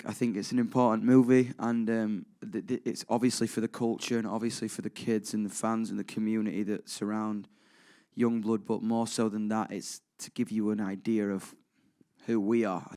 I think it's an important movie, and it's obviously for the culture and obviously for the kids and the fans and the community that surround Yungblud, but more so than that, it's to give you an idea of who we are.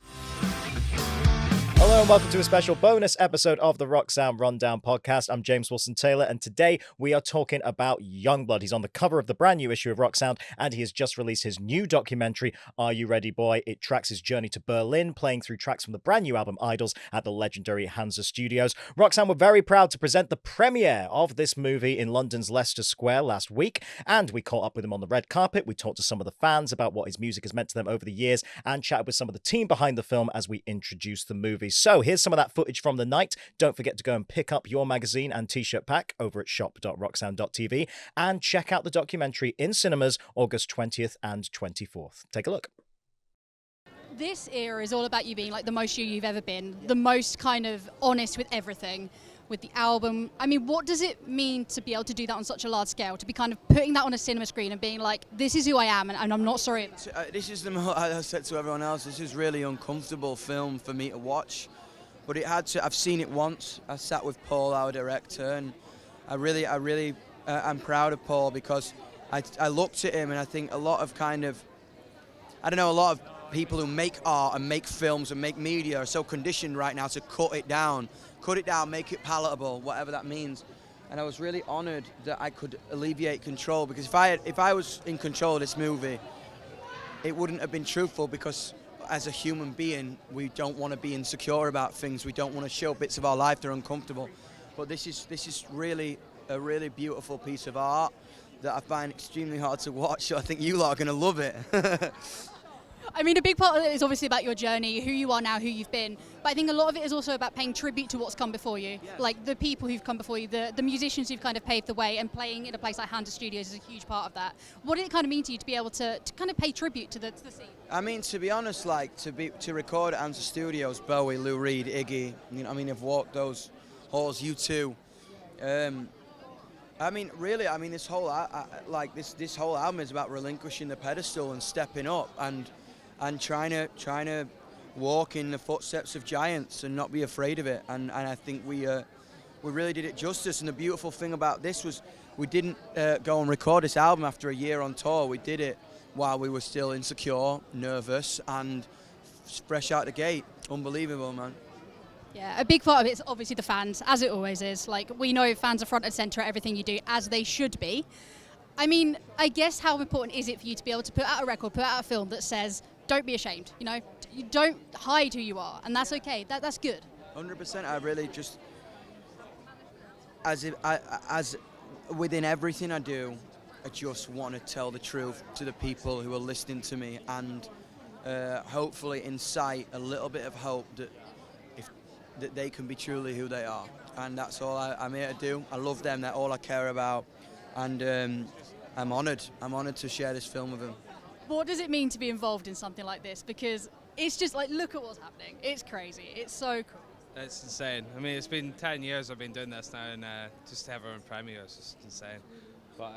Hello and welcome to a special bonus episode of the Rocksound Rundown podcast. I'm James Wilson-Taylor, and today we are talking about Yungblud. He's on the cover of the brand new issue of Rocksound, and he has just released his new documentary, Are You Ready, Boy? It tracks his journey to Berlin, playing through tracks from the brand new album Idols at the legendary Hansa Studios. Rocksound were very proud to present the premiere of this movie in London's Leicester Square last week, and we caught up with him on the red carpet. We talked to some of the fans about what his music has meant to them over the years, and chatted with some of the team behind the film as we introduced the movie. So here's some of that footage from the night. Don't forget to go and pick up your magazine and t-shirt pack over at shop.rocksound.tv and check out the documentary in cinemas August 20th and 24th. Take a look. This era is all about you being like the most you've ever been, the most kind of honest with everything, with the album. I mean, what does it mean to be able to do that on such a large scale, to be kind of putting that on a cinema screen and being like, this is who I am and I'm not sorry. This is I said to everyone else, this is really uncomfortable film for me to watch, but it had to. I've seen it once. I sat with Paul, our director, and I'm proud of Paul because I looked at him and I think a lot of a lot of people who make art and make films and make media are so conditioned right now to cut it down, make it palatable, whatever that means. And I was really honoured that I could alleviate control, because if I was in control of this movie, it wouldn't have been truthful, because as a human being, we don't want to be insecure about things. We don't want to show bits of our life that are uncomfortable. But this is really a really beautiful piece of art that I find extremely hard to watch. So I think you lot are going to love it. I mean, a big part of it is obviously about your journey, who you are now, who you've been. But I think a lot of it is also about paying tribute to what's come before you. Yeah. Like the people who've come before you, the musicians who've kind of paved the way, and playing in a place like Hansa Studios is a huge part of that. What did it kind of mean to you to be able to kind of pay tribute to the scene? I mean, to be honest, like to record at Hansa Studios, Bowie, Lou Reed, Iggy, I've walked those halls, U2. This whole this whole album is about relinquishing the pedestal and stepping up and trying to walk in the footsteps of giants and not be afraid of it. And I think we really did it justice. And the beautiful thing about this was we didn't go and record this album after a year on tour. We did it while we were still insecure, nervous, and fresh out the gate. Unbelievable, man. Yeah, a big part of it is obviously the fans, as it always is. Like, we know fans are front and centre at everything you do, as they should be. I mean, I guess how important is it for you to be able to put out a record, put out a film that says, don't be ashamed, you don't hide who you are, and that's okay, that's good. 100%, I really just, as within everything I do, I just want to tell the truth to the people who are listening to me, and hopefully incite a little bit of hope that they can be truly who they are. And that's all I'm here to do. I love them, they're all I care about, and I'm honoured to share this film with them. What does it mean to be involved in something like this? Because it's just like, look at what's happening. It's crazy. It's so cool. It's insane. I mean, it's been 10 years I've been doing this now, and just to have our own premiere is just insane. But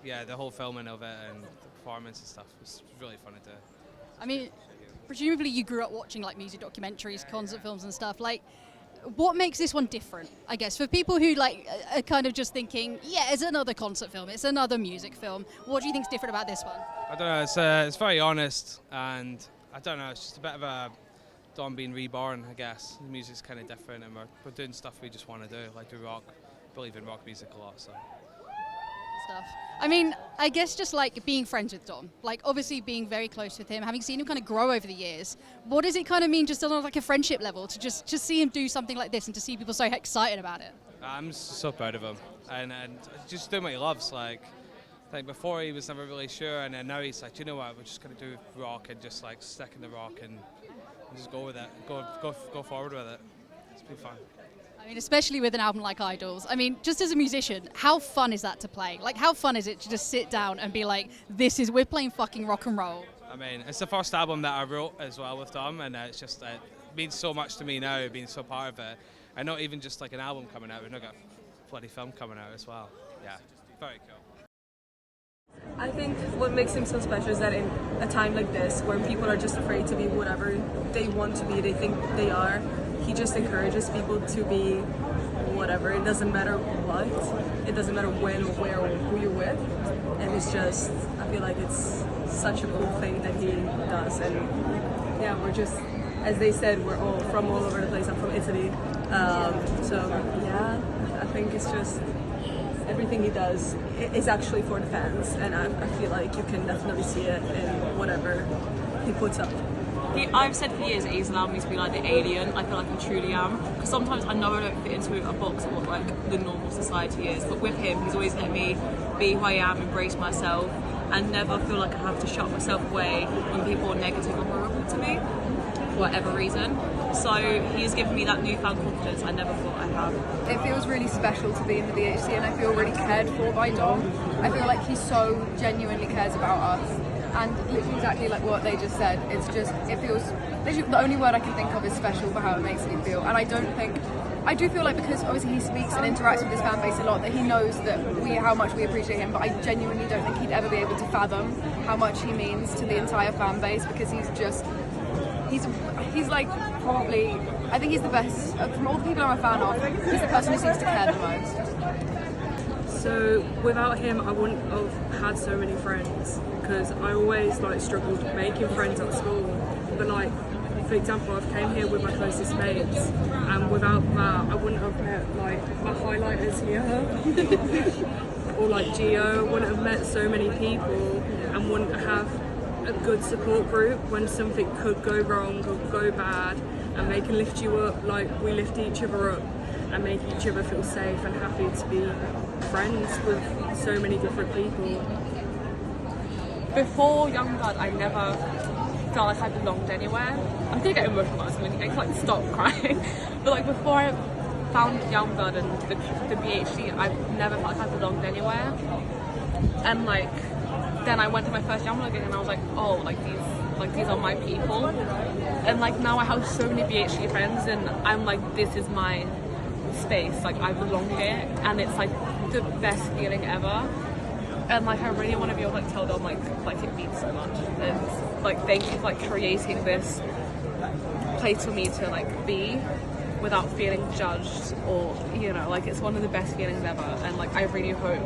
yeah, the whole filming of it and the performance and stuff was really fun to do. I mean, presumably you grew up watching like music documentaries, concert films and stuff. Like, what makes this one different, I guess, for people who like are kind of just thinking, yeah, it's another concert film, it's another music film. What do you think's different about this one? I don't know, it's very honest, and I don't know, it's just a bit of a Dawn being reborn, I guess. The music's kind of different, and we're doing stuff we just want to do, like do rock, believe in rock music a lot, so. Stuff. I mean, I guess just like being friends with Dom, like obviously being very close with him, having seen him kind of grow over the years, what does it kind of mean just on like a friendship level to just see him do something like this and to see people so excited about it? I'm so proud of him, and just doing what he loves. Like before he was never really sure, and then now he's like, you know what, we're just going to do rock and just like stick in the rock and just go with it, go forward with it. It's been fun. I mean, especially with an album like Idols. I mean, just as a musician, how fun is that to play? Like, how fun is it to just sit down and be like, we're playing fucking rock and roll? I mean, it's the first album that I wrote as well with Dom, and it's just it means so much to me now, being so part of it. And not even just like an album coming out, we've now got a bloody film coming out as well. Yeah, very cool. I think what makes him so special is that in a time like this, where people are just afraid to be whatever they want to be, they think they are, he just encourages people to be whatever. It doesn't matter what, it doesn't matter when or where or who you're with, and it's just, I feel like it's such a cool thing that he does. And yeah, we're just, as they said, we're all from all over the place. I'm from Italy, so yeah, I think it's just everything he does is actually for the fans, and I feel like you can definitely see it in whatever he puts up. I've said for years that he's allowed me to be like the alien. I feel like I truly am, because sometimes I know I don't fit into a box of what like the normal society is, but with him he's always let me be who I am, embrace myself, and never feel like I have to shut myself away when people are negative or horrible to me for whatever reason. So he's given me that newfound confidence I never thought I'd have. It feels really special to be in the VHC, and I feel really cared for by Dom. I feel like he so genuinely cares about us. And literally exactly like what they just said, it's just, it feels, literally the only word I can think of is special for how it makes me feel. And I do feel like, because obviously he speaks and interacts with his fan base a lot, that he knows that how much we appreciate him, but I genuinely don't think he'd ever be able to fathom how much he means to the entire fan base, because he's like probably, I think he's the best, from all the people I'm a fan of, he's the person who seems to care the most. So without him, I wouldn't have had so many friends, because I always like struggled making friends at school. But like, for example, I've came here with my closest mates, and without that, I wouldn't have met like my highlighters here, or like Gio. I wouldn't have met so many people, and wouldn't have a good support group when something could go wrong or go bad, and they can lift you up like we lift each other up, and make each other feel safe and happy to be friends with so many different people. Before Yungblud, I never felt like I belonged anywhere. I'm gonna get emotional about something. I can like stop crying. But like before I found Yungblud and the PhD, I never felt like I belonged anywhere. And like then I went to my first Yungblud gig and I was like, oh, like these are my people. And like now I have so many PhD friends, and I'm like, this is my space, like I belong here, and it's like the best feeling ever. And like I really want to be able to like tell them like it means so much, and like thank you for like creating this place for me to like be without feeling judged, or you know, like it's one of the best feelings ever. And like I really hope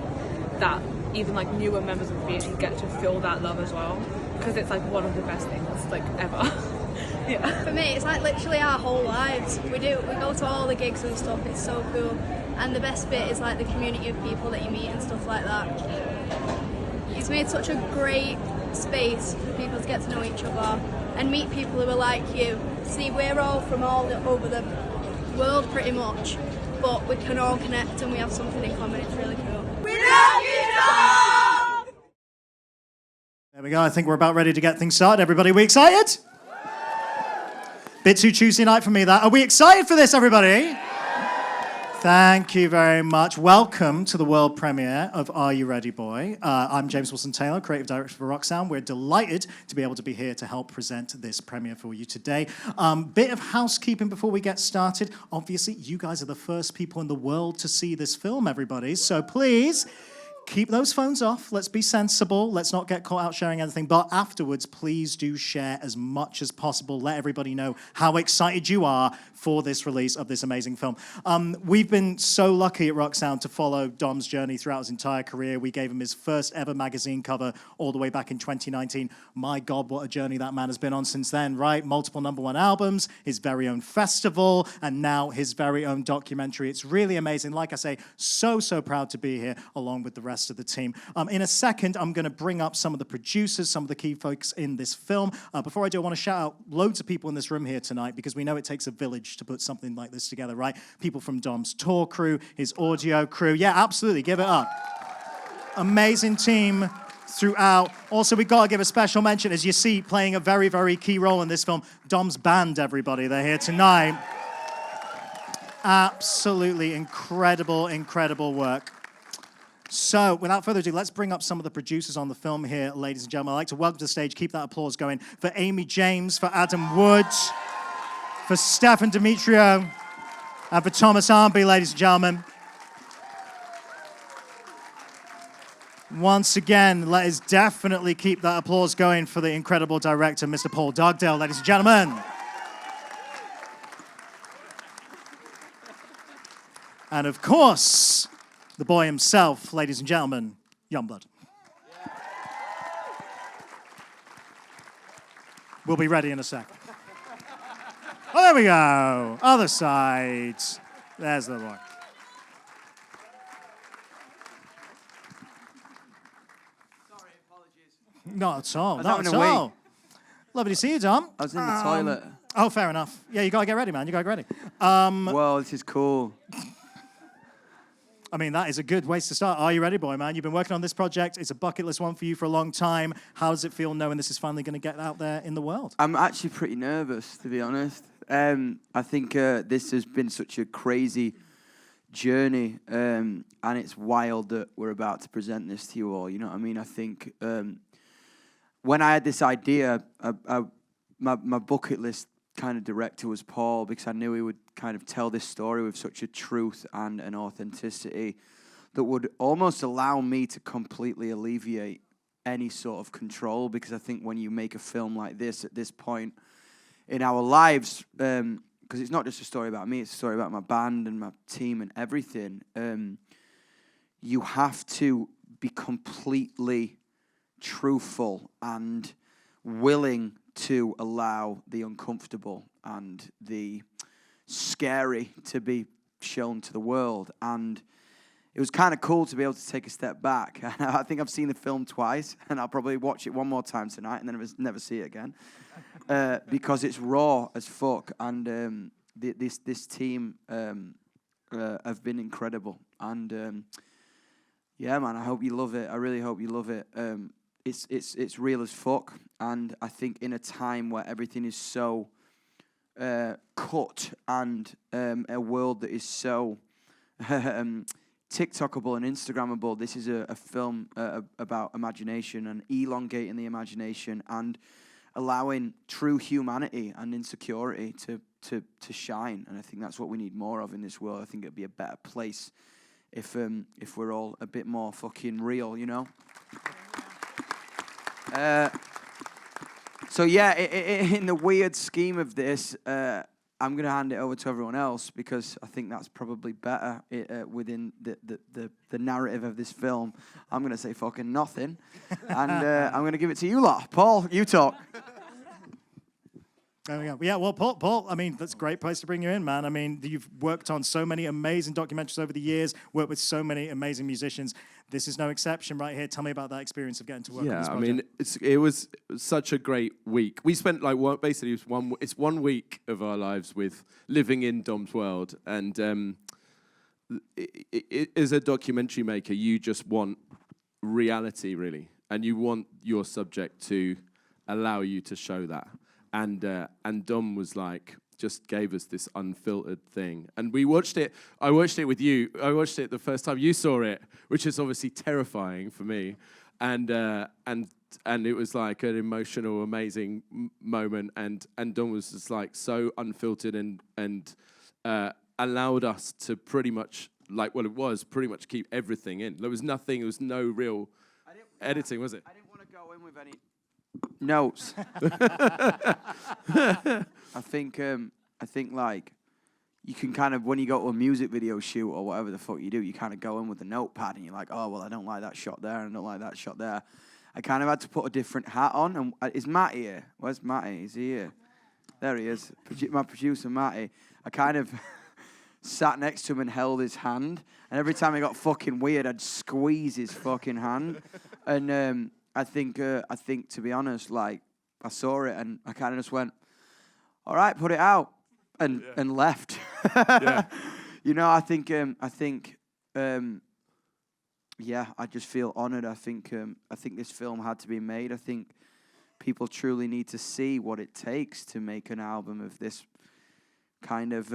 that even like newer members of the PhD get to feel that love as well, because it's like one of the best things like ever. Yeah. For me, it's like literally our whole lives. We go to all the gigs and stuff, it's so cool. And the best bit is like the community of people that you meet and stuff like that. It's made such a great space for people to get to know each other and meet people who are like you. See, we're all from all over the world pretty much, but we can all connect and we have something in common. It's really cool. We love you, Dom! There we go. I think we're about ready to get things started. Everybody, we excited? Bit too Tuesday night for me, that. Are we excited for this, everybody? Thank you very much. Welcome to the world premiere of Are You Ready, Boy? I'm James Wilson-Taylor, creative director for Rocksound. We're delighted to be able to be here to help present this premiere for you today. Bit of housekeeping before we get started. Obviously, you guys are the first people in the world to see this film, everybody. So please, keep those phones off. Let's be sensible. Let's not get caught out sharing anything. But afterwards, please do share as much as possible. Let everybody know how excited you are for this release of this amazing film. We've been so lucky at Rocksound to follow Dom's journey throughout his entire career. We gave him his first ever magazine cover all the way back in 2019. My God, what a journey that man has been on since then, right? Multiple #1 albums, his very own festival, and now his very own documentary. It's really amazing. Like I say, so proud to be here along with the rest of the team. In a second, I'm going to bring up some of the producers, some of the key folks in this film. Before I do, I want to shout out loads of people in this room here tonight, because we know it takes a village to put something like this together, right? People from Dom's tour crew, his audio crew. Yeah, absolutely. Give it up. Amazing team throughout. Also, we've got to give a special mention, as you see, playing a very key role in this film, Dom's band, everybody. They're here tonight. Absolutely incredible work. So, without further ado, let's bring up some of the producers on the film here, ladies and gentlemen. I'd like to welcome to the stage, keep that applause going, for Amy James, for Adam Wood, for Stefan Demetrio, and for Thomas Arnby, ladies and gentlemen. Once again, let us definitely keep that applause going for the incredible director, Mr. Paul Dugdale, ladies and gentlemen. And of course, the boy himself, ladies and gentlemen, Yungblud. We'll be ready in a second. Oh, there we go. Other side. There's the boy. Sorry, apologies. Not at all. I was Not having at a wee. all. Lovely to see you, Dom. I was in the toilet. Oh, fair enough. Yeah, you gotta get ready, man. You gotta get ready. Whoa, this is cool. I mean, that is a good way to start. Are you ready, boy, man? You've been working on this project. It's a bucket list one for you for a long time. How does it feel knowing this is finally going to get out there in the world? I'm actually pretty nervous, to be honest. I think this has been such a crazy journey, and it's wild that we're about to present this to you all. You know what I mean? I think when I had this idea, my bucket list kind of director was Paul, because I knew he would kind of tell this story with such a truth and an authenticity that would almost allow me to completely alleviate any sort of control, because I think when you make a film like this at this point in our lives, because it's not just a story about me, it's a story about my band and my team and everything, you have to be completely truthful and willing to allow the uncomfortable and the scary to be shown to the world. And it was kind of cool to be able to take a step back. And I think I've seen the film twice, and I'll probably watch it one more time tonight and then never see it again, because it's raw as fuck. And this team have been incredible. And yeah, man, I hope you love it. I really hope you love it. It's real as fuck, and I think in a time where everything is so cut, and a world that is so TikTokable and Instagrammable, this is a film about imagination and elongating the imagination and allowing true humanity and insecurity to shine. And I think that's what we need more of in this world. I think it'd be a better place if we're all a bit more fucking real, you know? So yeah, in the weird scheme of this, I'm going to hand it over to everyone else, because I think that's probably better within the narrative of this film. I'm going to say fucking nothing, and I'm going to give it to you lot. Paul, you talk. There we go. Yeah, well, Paul, I mean, that's a great place to bring you in, man. I mean, you've worked on so many amazing documentaries over the years, worked with so many amazing musicians. This is no exception right here. Tell me about that experience of getting to work on this project. I mean, it was such a great week. We spent basically it's 1 week of our lives with living in Dom's world. And as a documentary maker, you just want reality, really. And you want your subject to allow you to show that. And Dom was like, just gave us this unfiltered thing. And we watched it. I watched it with you. I watched it the first time you saw it, which is obviously terrifying for me. And it was like an emotional, amazing moment. And Dom was just like so unfiltered and allowed us to pretty much, pretty much keep everything in. There was nothing, there was no real editing, was it? I didn't want to go in with any notes. I think like you can kind of, when you go to a music video shoot or whatever the fuck you do, you kind of go in with a notepad and you're like, oh well, I don't like that shot there and I don't like that shot there. I kind of had to put a different hat on. And is Matty here? Where's Matty? Is he here? There he is. My producer Matty. I kind of sat next to him and held his hand, and every time it got fucking weird, I'd squeeze his fucking hand. And I think to be honest, like I saw it and I kind of just went, all right, put it out, and left. Yeah. You know, I think I just feel honored. I think this film had to be made. I think people truly need to see what it takes to make an album of this kind of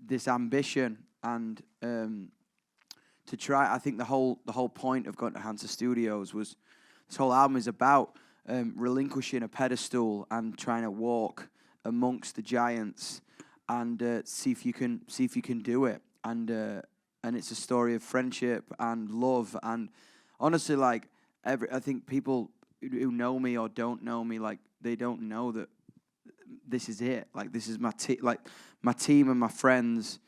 this ambition, and to try. I think the whole point of going to Hansa Studios was this whole album is about relinquishing a pedestal and trying to walk amongst the giants and see if you can do it. And it's a story of friendship and love. And honestly, like I think people who know me or don't know me, like they don't know that this is it. Like this is my team and my friends.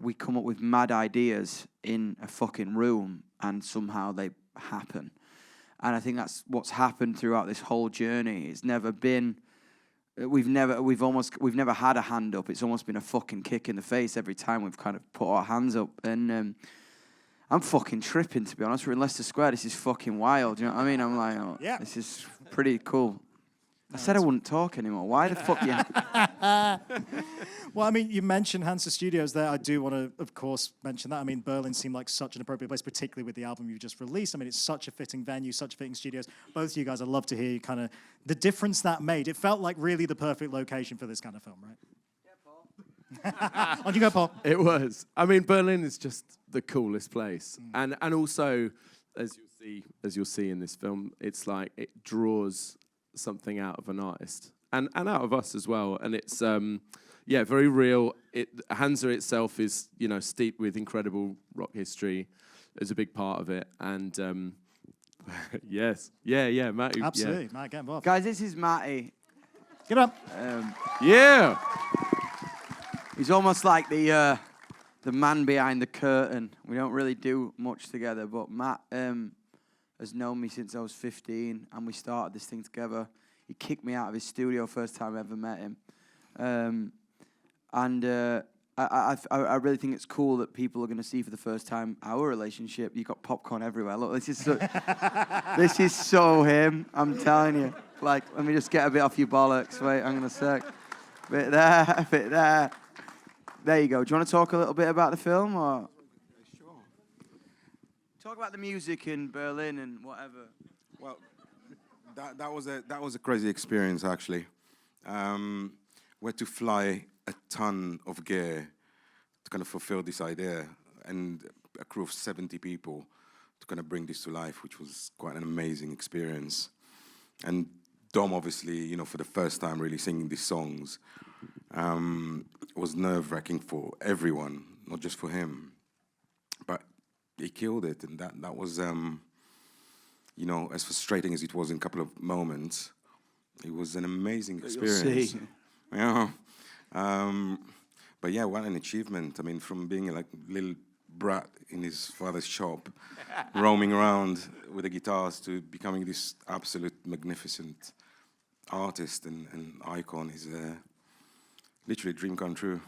we come up with mad ideas in a fucking room and somehow they happen. And I think that's what's happened throughout this whole journey. It's never been, we've never had a hand up. It's almost been a fucking kick in the face every time we've kind of put our hands up. And I'm fucking tripping, to be honest. We're in Leicester Square. This is fucking wild. You know what I mean? I'm like, oh, yeah, this is pretty cool. I said I wouldn't talk anymore. Why the fuck you? Well, I mean, you mentioned Hansa Studios there. I do want to, of course, mention that. I mean, Berlin seemed like such an appropriate place, particularly with the album you just released. I mean, it's such a fitting venue, such fitting studios. Both of you guys, I'd love to hear kind of the difference that made. It felt like really the perfect location for this kind of film, right? Yeah, Paul. On you go, Paul. It was. I mean, Berlin is just the coolest place. And also, as you'll see in this film, it's like it draws something out of an artist and out of us as well, and it's very real. Hansa itself is steeped with incredible rock history. There's a big part of it, and yes, Matty, absolutely, Matt, get involved, guys. This is Matty. Get up. Yeah, he's almost like the man behind the curtain. We don't really do much together, but Matt has known me since I was 15, and we started this thing together. He kicked me out of his studio first time I ever met him. I really think it's cool that people are going to see for the first time our relationship. You got popcorn everywhere. Look, this is so him. I'm telling you. Like, let me just get a bit off your bollocks. Wait, hang on a sec. Bit there, bit there. There you go. Do you want to talk a little bit about the film, or? Talk about the music in Berlin and whatever. Well, that was a crazy experience, actually. We had to fly a ton of gear to kind of fulfill this idea, and a crew of 70 people to kind of bring this to life, which was quite an amazing experience. And Dom, obviously, for the first time really singing these songs, was nerve-wracking for everyone, not just for him. But he killed it, and that was, as frustrating as it was in a couple of moments, it was an amazing experience. You'll see. Yeah. But yeah, what an achievement. I mean, from being a little brat in his father's shop, roaming around with the guitars, to becoming this absolute magnificent artist and icon is literally a dream come true.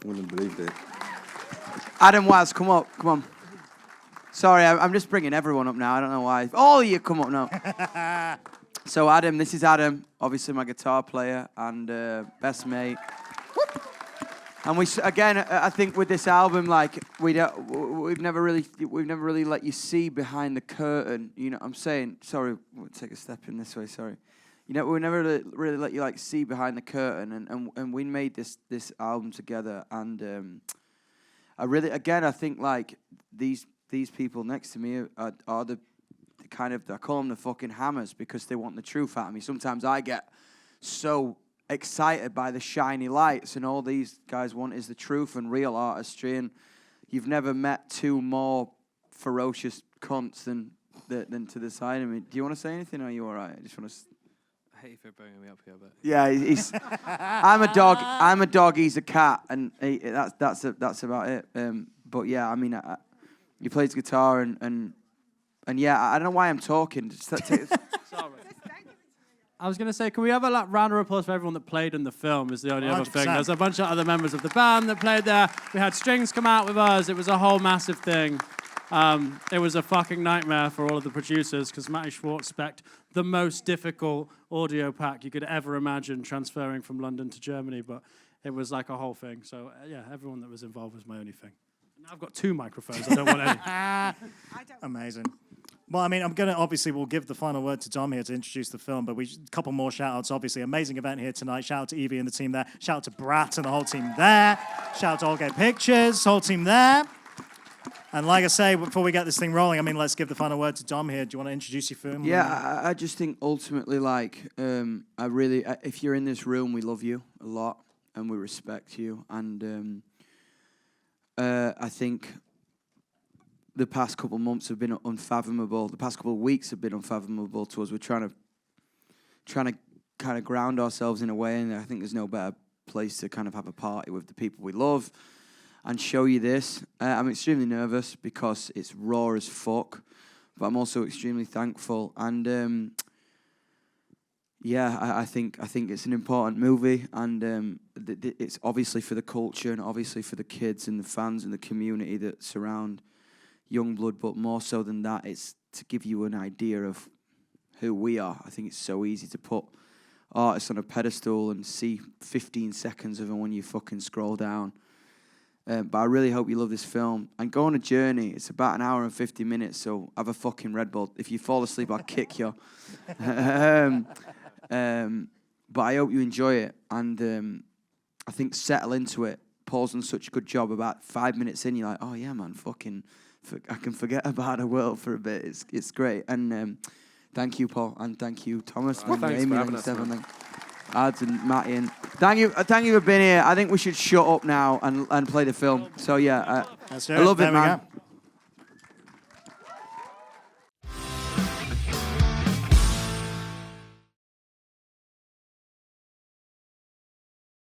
Wouldn't believe it. Adam Waz, come up, come on. Sorry, I'm just bringing everyone up now. I don't know why. Oh, you come up now. So Adam, this is Adam, obviously my guitar player and best mate. And I think with this album, like we've never really let you see behind the curtain. You know what I'm saying? Sorry, we'll take a step in this way. Sorry. We never really let you see behind the curtain, and we made this album together. And I think like these people next to me are the kind of, I call them the fucking hammers, because they want the truth out of me. Sometimes I get so excited by the shiny lights, and all these guys want is the truth and real artistry. And you've never met two more ferocious cunts than to the side of me. Do you want to say anything, or are you all right? I just want to. I hate you for bringing me up here, but yeah, he's. I'm a dog. I'm a dog. He's a cat, and that's about it. But yeah, I mean, he plays guitar and yeah, I don't know why I'm talking. Sorry. I was going to say, can we have a round of applause for everyone that played in the film is the only 100%. Other thing. There's a bunch of other members of the band that played there. We had strings come out with us. It was a whole massive thing. It was a fucking nightmare for all of the producers, because Matty Schwartz spec'd the most difficult audio pack you could ever imagine transferring from London to Germany, but it was like a whole thing. So yeah, everyone that was involved was my only thing. Now I've got 2 microphones. I don't want any. Amazing. Well, I mean, we'll give the final word to Dom here to introduce the film, but a couple more shout-outs, obviously. Amazing event here tonight. Shout out to Evie and the team there. Shout out to Brat and the whole team there. Shout out to All Get Pictures, whole team there. And like I say, before we get this thing rolling, I mean, let's give the final word to Dom here. Do you want to introduce your film? Yeah, I just think ultimately, if you're in this room, we love you a lot and we respect you. And I think the past couple of months have been unfathomable. The past couple of weeks have been unfathomable to us. We're trying to kind of ground ourselves in a way, and I think there's no better place to kind of have a party with the people we love and show you this. I'm extremely nervous because it's raw as fuck, but I'm also extremely thankful. And yeah, I think it's an important movie, and it's obviously for the culture and obviously for the kids and the fans and the community that surround Yungblud, but more so than that, it's to give you an idea of who we are. I think it's so easy to put artists on a pedestal and see 15 seconds of them when you fucking scroll down. But I really hope you love this film. And go on a journey. It's about 1 hour and 50 minutes, so have a fucking Red Bull. If you fall asleep, I'll kick you. But I hope you enjoy it. And I think settle into it. Paul's done such a good job. About 5 minutes in, you're like, oh, yeah, man, I can forget about the world for a bit. It's great. And thank you, Paul. And thank you, Thomas. Thanks for having us, Stephen. Ads and Matty. And thank you for being here. I think we should shut up now and play the film. So, yeah, I love it, man.